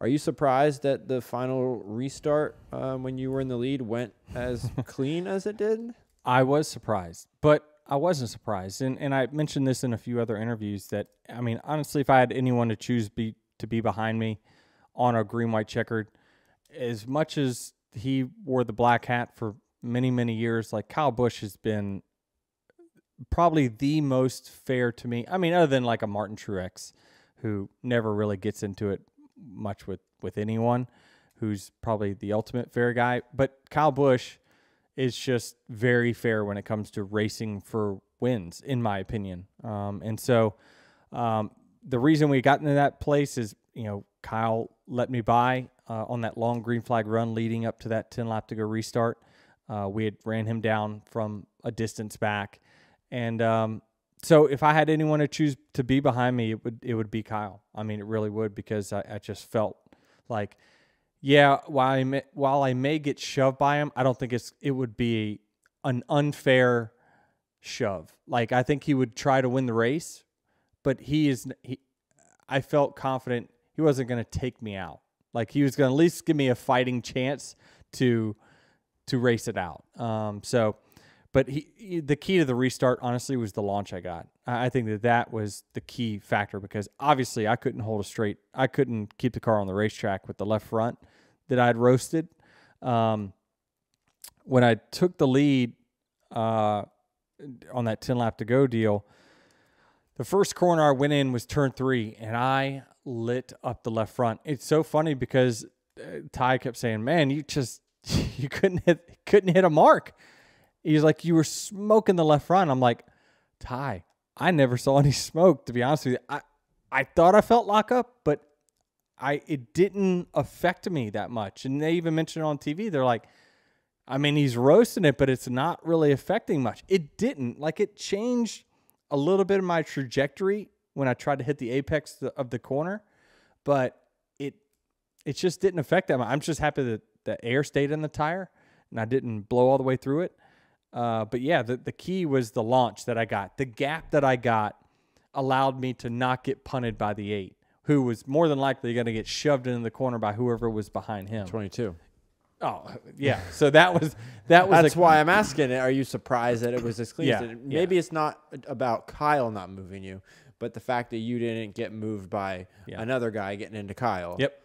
Are you surprised that the final restart when you were in the lead went as clean as it did? I was surprised, but I wasn't surprised. And I mentioned this in a few other interviews that, I mean, honestly, if I had anyone to choose to be behind me on a green-white checkered, as much as he wore the black hat for many, many years, like Kyle Busch has been probably the most fair to me. I mean, other than like a Martin Truex, who never really gets into it much with anyone, who's probably the ultimate fair guy. But Kyle Busch is just very fair when it comes to racing for wins, in my opinion. And so the reason we got into that place is, Kyle let me by on that long green flag run leading up to that 10 lap to go restart. We had ran him down from a distance back. And so if I had anyone to choose to be behind me, it would be Kyle. I mean, it really would, because I just felt like, yeah, while I may get shoved by him, I don't think it would be an unfair shove. Like, I think he would try to win the race, but I felt confident he wasn't going to take me out. Like, he was going to at least give me a fighting chance to race it out. But the key to the restart, honestly, was the launch I got. I think that was the key factor, because obviously I couldn't I couldn't keep the car on the racetrack with the left front that I'd roasted. When I took the lead on that 10 lap to go deal, the first corner I went in was turn 3, and I lit up the left front. It's so funny because Ty kept saying, "Man, you couldn't hit a mark." He's like, "You were smoking the left front." I'm like, "Ty, I never saw any smoke, to be honest with you. I thought I felt lockup, but it didn't affect me that much." And they even mentioned it on TV. They're like, "I mean, he's roasting it, but it's not really affecting much." It didn't. Like, it changed a little bit of my trajectory when I tried to hit the apex of the corner, but it just didn't affect that much. I'm just happy that the air stayed in the tire and I didn't blow all the way through it. But yeah, the key was the launch that I got. The gap that I got allowed me to not get punted by the 8, who was more than likely going to get shoved into the corner by whoever was behind him. 22. Oh, yeah. So that was That's why I'm asking, are you surprised that it was as clean? Yeah, Maybe it's not about Kyle not moving you, but the fact that you didn't get moved by another guy getting into Kyle. Yep.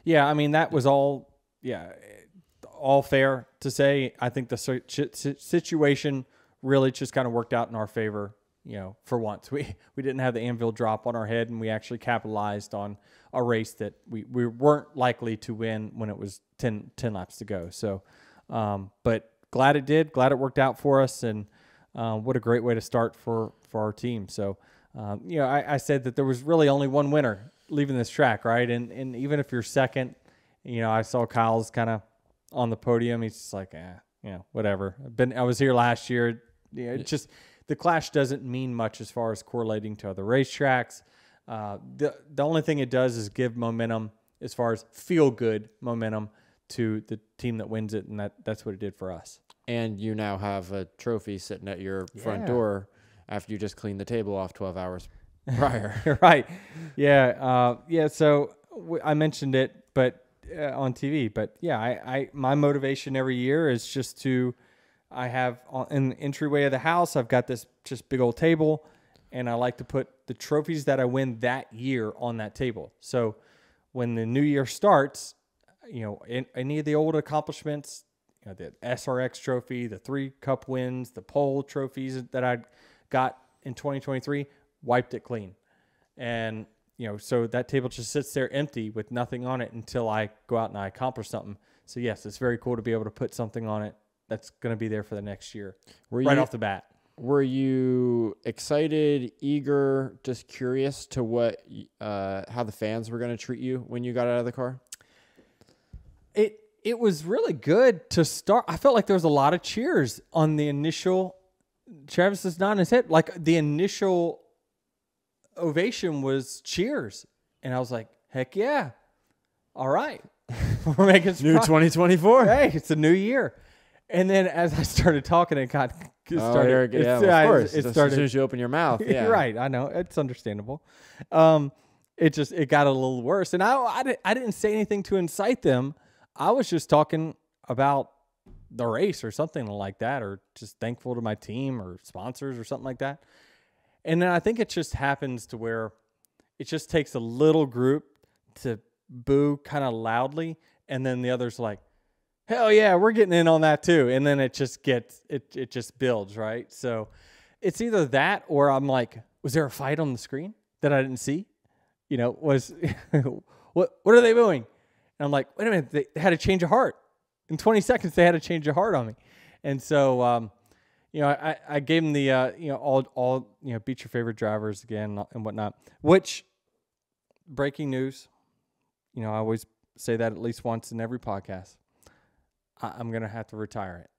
Yeah, I mean, that was all fair to say. I think the situation really just kind of worked out in our favor, for once. We didn't have the anvil drop on our head, and we actually capitalized on a race that we weren't likely to win when it was 10 laps to go. So, but glad it did. Glad it worked out for us, and what a great way to start for our team. So, I said that there was really only one winner leaving this track, right? And even if you're second, I saw Kyle's kind of on the podium. He's just like, whatever. I was here last year. It's just the Clash doesn't mean much as far as correlating to other racetracks. The only thing it does is give momentum, as far as feel good momentum, to the team that wins it, and that's what it did for us. And you now have a trophy sitting at your front door after you just cleaned the table off 12 hours prior. Right. Yeah. So I mentioned it, but on TV. But yeah, my motivation every year is just I have in the entryway of the house, I've got this just big old table, and I like to put the trophies that I win that year on that table. So when the new year starts, any of the old accomplishments, the SRX trophy, the 3 cup wins, the pole trophies that I got in 2023, wiped it clean. And, so that table just sits there empty with nothing on it until I go out and I accomplish something. So yes, it's very cool to be able to put something on it that's going to be there for the next year, off the bat. Were you excited, eager, just curious to what, how the fans were going to treat you when you got out of the car? It was really good to start. I felt like there was a lot of cheers on the initial. Travis is nodding his head. Like, the initial ovation was cheers, and I was like, "Heck yeah! All right, we're making some new 2024. Hey, it's a new year." And then as I started talking, it started. Of course. It started as soon as you open your mouth. Yeah, right. I know, it's understandable. it got a little worse. And I didn't say anything to incite them. I was just talking about the race or something like that, or just thankful to my team or sponsors or something like that. And then I think it just happens to where it just takes a little group to boo kind of loudly, and then the others like, hell yeah, we're getting in on that too. And then it just just builds, right? So it's either that or I'm like, was there a fight on the screen that I didn't see? Was what are they booing? And I'm like, wait a minute, they had a change of heart. In 20 seconds, they had a change of heart on me. And so, I gave them the, all beat your favorite drivers again and whatnot, which, breaking news, I always say that at least once in every podcast. I'm going to have to retire it.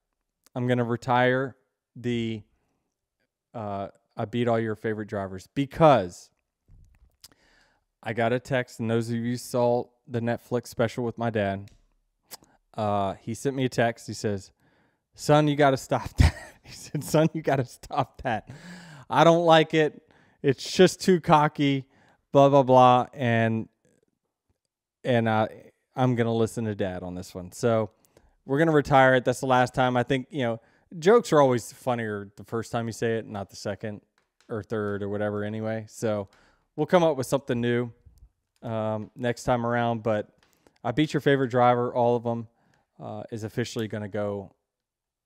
I'm going to retire the I beat all your favorite drivers, because I got a text, and those of you who saw the Netflix special with my dad, he sent me a text. He says, son, you got to stop that. He said, son, you got to stop that. I don't like it. It's just too cocky, blah, blah, blah. And I'm going to listen to dad on this one. So we're going to retire it. That's the last time. I think, jokes are always funnier the first time you say it, not the second or third or whatever anyway. So we'll come up with something new next time around. But I beat your favorite driver, all of them, is officially going to go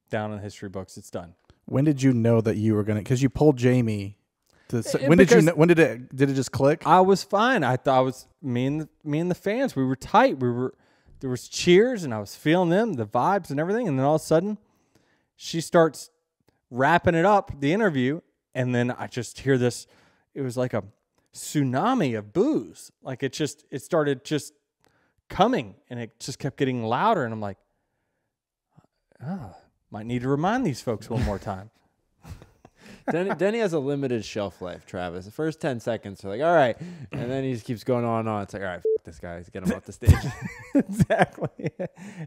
down in the history books. It's done. When did you know that you were going to, because you pulled Jamie. When did you know, when did it just click? I was fine. I thought it was me and the fans. We were tight. There was cheers, and I was feeling them, the vibes and everything. And then all of a sudden, she starts wrapping it up, the interview, and then I just hear this. It was like a tsunami of boos. Like it started just coming, and it just kept getting louder. And I'm like, might need to remind these folks one more time. Denny has a limited shelf life, Travis. The first 10 seconds are like, all right. And then he just keeps going on and on. It's like, all right, this guy. Let's get him off the stage. Exactly.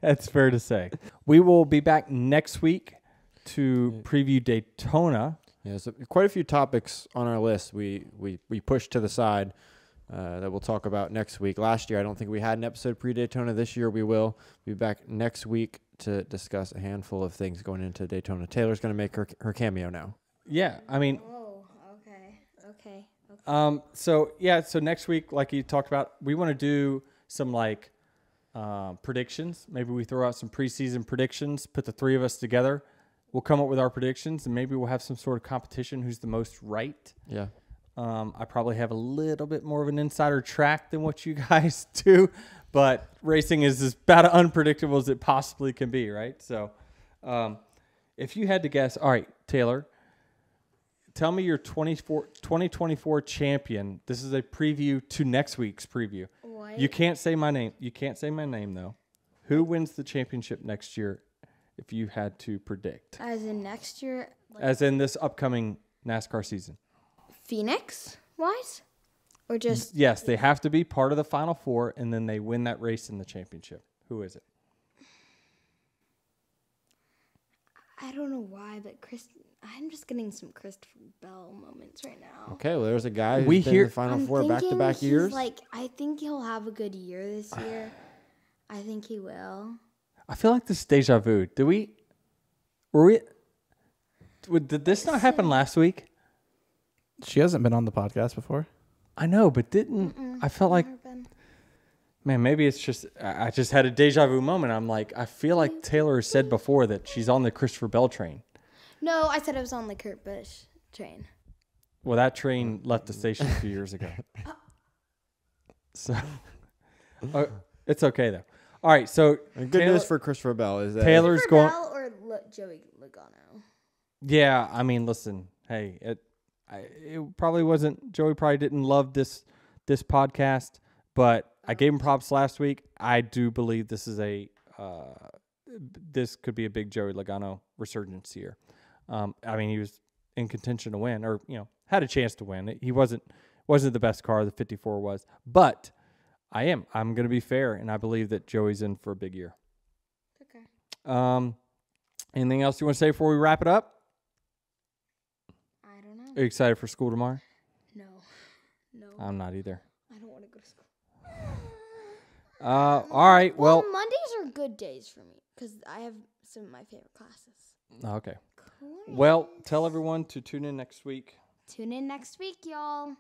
That's fair to say. We will be back next week to preview Daytona. Yeah, so quite a few topics on our list we pushed to the side that we'll talk about next week. Last year, I don't think we had an episode pre-Daytona. This year, we will. We'll be back next week to discuss a handful of things going into Daytona. Taylor's going to make her cameo now. Yeah, I mean. Oh, okay. So next week, like you talked about, we want to do some predictions. Maybe we throw out some preseason predictions, put the three of us together. We'll come up with our predictions, and maybe we'll have some sort of competition who's the most right. Yeah. I probably have a little bit more of an insider track than what you guys do, but racing is as about unpredictable as it possibly can be, right? So if you had to guess, all right, Taylor, tell me your 2024 champion. This is a preview to next week's preview. What? You can't say my name. You can't say my name, though. Who wins the championship next year if you had to predict? As in next year? As in this upcoming NASCAR season. Phoenix-wise? Or just... Yes, they have to be part of the Final Four, and then they win that race in the championship. Who is it? I don't know why, but I'm just getting some Christopher Bell moments right now. Okay, well, there's a guy who's been in the Final I'm Four back-to-back thinking years. I think he'll have a good year this year. I think he will. I feel like this is deja vu. Did this not happen last week? She hasn't been on the podcast before. I know, but I felt like, man, maybe it's just, I just had a deja vu moment. I'm like, I feel like Taylor said before that she's on the Christopher Bell train. No, I said I was on the Kurt Busch train. Well, that train left the station a few years ago. So, it's okay, though. All right, so Good news for Christopher Bell is that Taylor's Christopher going. Bell or Joey Logano? Yeah, I mean, listen, hey, it probably wasn't. Joey probably didn't love this podcast, but I gave him props last week. I do believe this is this could be a big Joey Logano resurgence here. I mean, he was in contention to win, or had a chance to win. He wasn't the best car. The 54 was, but I'm going to be fair, and I believe that Joey's in for a big year. Okay. Anything else you want to say before we wrap it up? I don't know. Are you excited for school tomorrow? No. I'm not either. I don't want All right. Well, Mondays are good days for me because I have some of my favorite classes. Okay. Well, tell everyone to tune in next week. Tune in next week, y'all.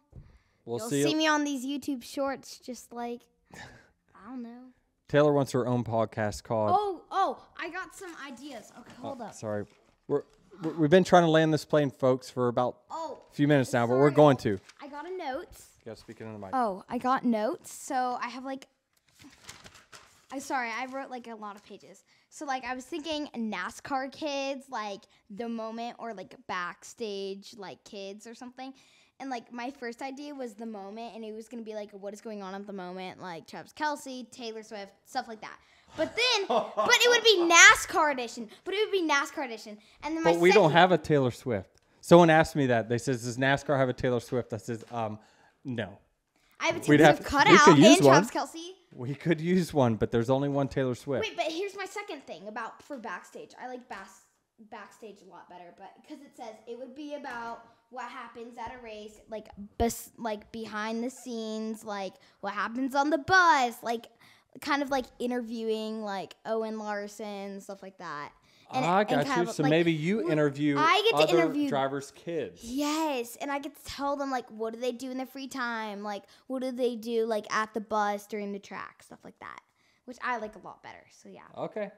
You'll see me on these YouTube shorts, just like, I don't know. Taylor wants her own podcast called. Oh, I got some ideas. Okay, hold up. Sorry. We've been trying to land this plane, folks, for about a few minutes now, but we're going to. I got a note. You got to speak into the mic. Oh, I got notes. So I have I wrote like a lot of pages. So like I was thinking NASCAR kids, like the moment, or like backstage like kids or something. And like my first idea was the moment, and it was gonna be like what is going on at the moment, like Travis Kelce, Taylor Swift, stuff like that. But then, but it would be NASCAR edition. And then but we don't have a Taylor Swift. Someone asked me that. They says, "Does NASCAR have a Taylor Swift?" I says, "No." I have a Taylor Swift cutout and Travis Kelce. We could use one, but there's only one Taylor Swift. Wait, but here's my second thing for backstage. I like backstage a lot better, but because it says it would be about what happens at a race, like behind the scenes, like what happens on the bus, like kind of like interviewing like Owen Larson, stuff like that. And I got you. So maybe you interview other drivers' kids. Yes, and I get to tell them like what do they do in their free time, like what do they do like at the bus during the track, stuff like that, which I like a lot better. So yeah. Okay.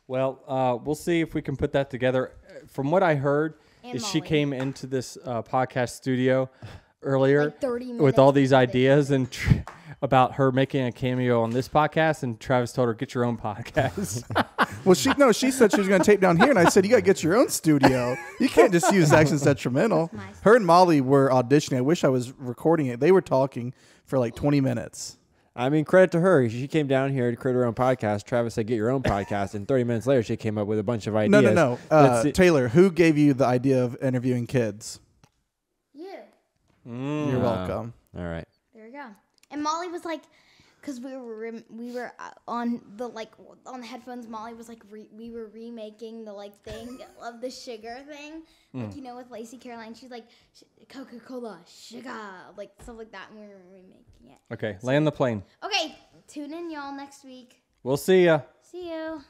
Well, we'll see if we can put that together. From what I heard, she came into this podcast studio earlier like with all these ideas and about her making a cameo on this podcast, and Travis told her, "Get your own podcast." Well, she said she was going to tape down here, and I said, "You got to get your own studio. You can't just use Accents Detrimental." Nice. Her and Molly were auditioning. I wish I was recording it. They were talking for like 20 minutes. I mean, credit to her. She came down here to create her own podcast. Travis said, "Get your own podcast." And 30 minutes later, she came up with a bunch of ideas. No. Taylor, who gave you the idea of interviewing kids? You. You're welcome. All right. There you go. And Molly was like, because we were on the headphones. Molly was like, we were remaking the like thing of the sugar thing, like with Lacey Caroline. She's like, Coca-Cola, sugar, like stuff like that, and we were remaking it. Okay, land the plane. Okay, tune in y'all next week. We'll see ya. See you.